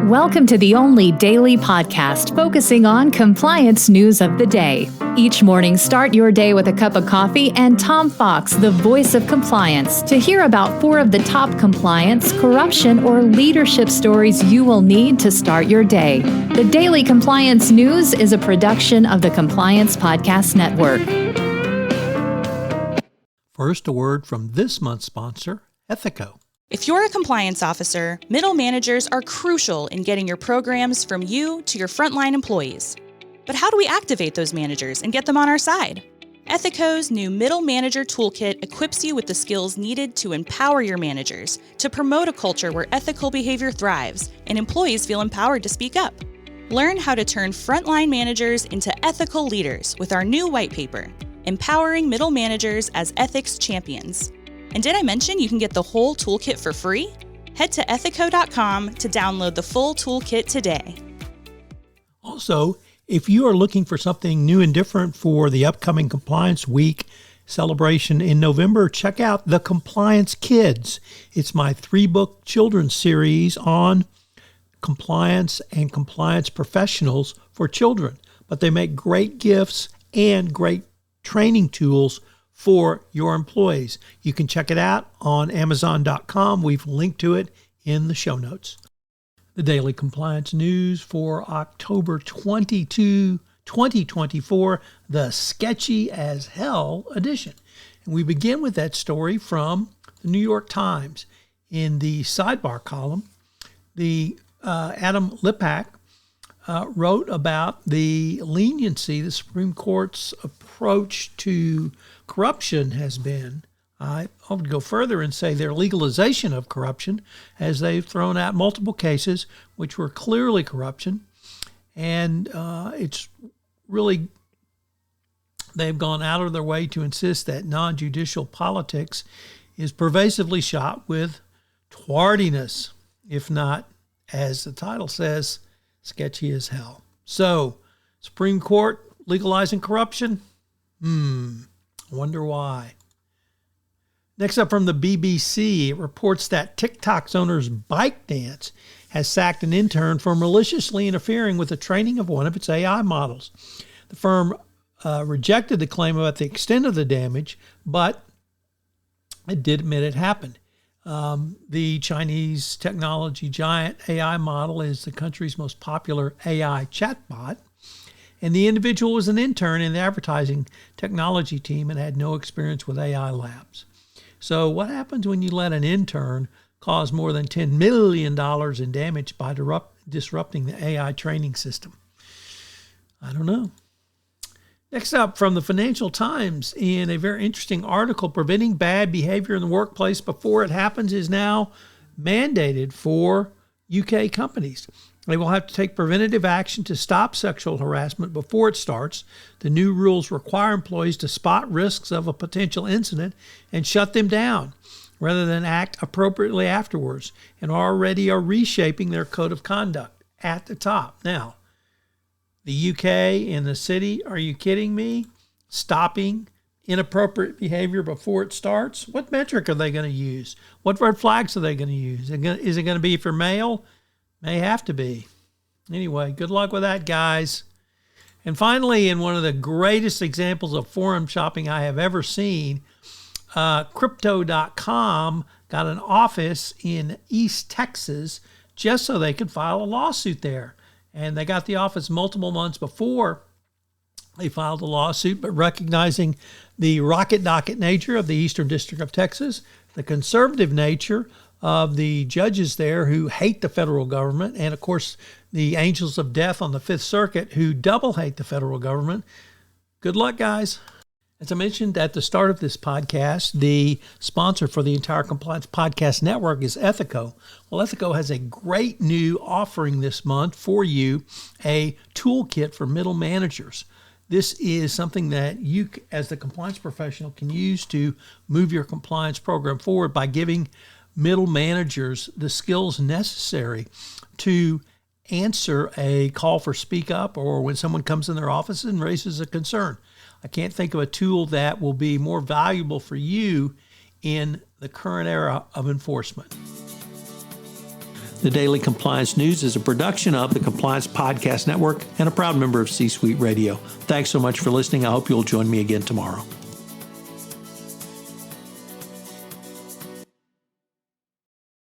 Welcome to the only daily podcast focusing on compliance news of the day. Each morning, start your day with a cup of coffee and Tom Fox, the voice of compliance, to hear about 4 of the top compliance, corruption, or leadership stories you will need to start your day. The Daily Compliance News is a production of the Compliance Podcast Network. First, a word from this month's sponsor, Ethico. If you're a compliance officer, middle managers are crucial in getting your programs from you to your frontline employees. But how do we activate those managers and get them on our side? Ethico's new Middle Manager Toolkit equips you with the skills needed to empower your managers, to promote a culture where ethical behavior thrives and employees feel empowered to speak up. Learn how to turn frontline managers into ethical leaders with our new white paper, Empowering Middle Managers as Ethics Champions. And did I mention you can get the whole toolkit for free? Head to ethico.com to download the full toolkit today. Also, if you are looking for something new and different for the upcoming Compliance Week celebration in November, check out The Compliance Kids. It's my 3-book children's series on compliance and compliance professionals for children. But they make great gifts and great training tools for your employees. You can check it out on Amazon.com. We've linked to it in the show notes. The Daily Compliance News for October 22, 2024, the Sketchy as Hell edition. And we begin with that story from the New York Times. In the sidebar column, Adam Lipak wrote about the leniency the Supreme Court's approach to corruption has been. I would go further and say their legalization of corruption, as they've thrown out multiple cases which were clearly corruption. And it's really, they've gone out of their way to insist that non-judicial politics is pervasively shot with tardiness, if not, as the title says, sketchy as hell. So, Supreme Court legalizing corruption? I wonder why. Next up from the BBC, it reports that TikTok's owner's ByteDance has sacked an intern for maliciously interfering with the training of one of its AI models. The firm rejected the claim about the extent of the damage, but it did admit it happened. The Chinese technology giant AI model is the country's most popular AI chatbot. And the individual was an intern in the advertising technology team and had no experience with AI labs. So what happens when you let an intern cause more than $10 million in damage by disrupting the AI training system? I don't know. Next up from the Financial Times, in a very interesting article, preventing bad behavior in the workplace before it happens is now mandated for UK companies. They will have to take preventative action to stop sexual harassment before it starts. The new rules require employees to spot risks of a potential incident and shut them down rather than act appropriately afterwards, and already are reshaping their code of conduct at the top. Now, the UK and the city, are you kidding me? Stopping inappropriate behavior before it starts? What metric are they going to use? What red flags are they going to use? Is it going to be if you're male? May have to be. Anyway, good luck with that, guys. And finally, in one of the greatest examples of forum shopping I have ever seen, Crypto.com got an office in East Texas just so they could file a lawsuit there. And they got the office multiple months before they filed a lawsuit, but recognizing the rocket docket nature of the Eastern District of Texas, the conservative nature of the judges there who hate the federal government, and of course the angels of death on the Fifth Circuit who double hate the federal government. Good luck, guys. As I mentioned at the start of this podcast, the sponsor for the entire Compliance Podcast Network is Ethico. Well, Ethico has a great new offering this month for you, a toolkit for middle managers. This is something that you, as the compliance professional, can use to move your compliance program forward by giving middle managers the skills necessary to answer a call for speak up or when someone comes in their office and raises a concern. I can't think of a tool that will be more valuable for you in the current era of enforcement. The Daily Compliance News is a production of the Compliance Podcast Network and a proud member of C-Suite Radio. Thanks so much for listening. I hope you'll join me again tomorrow.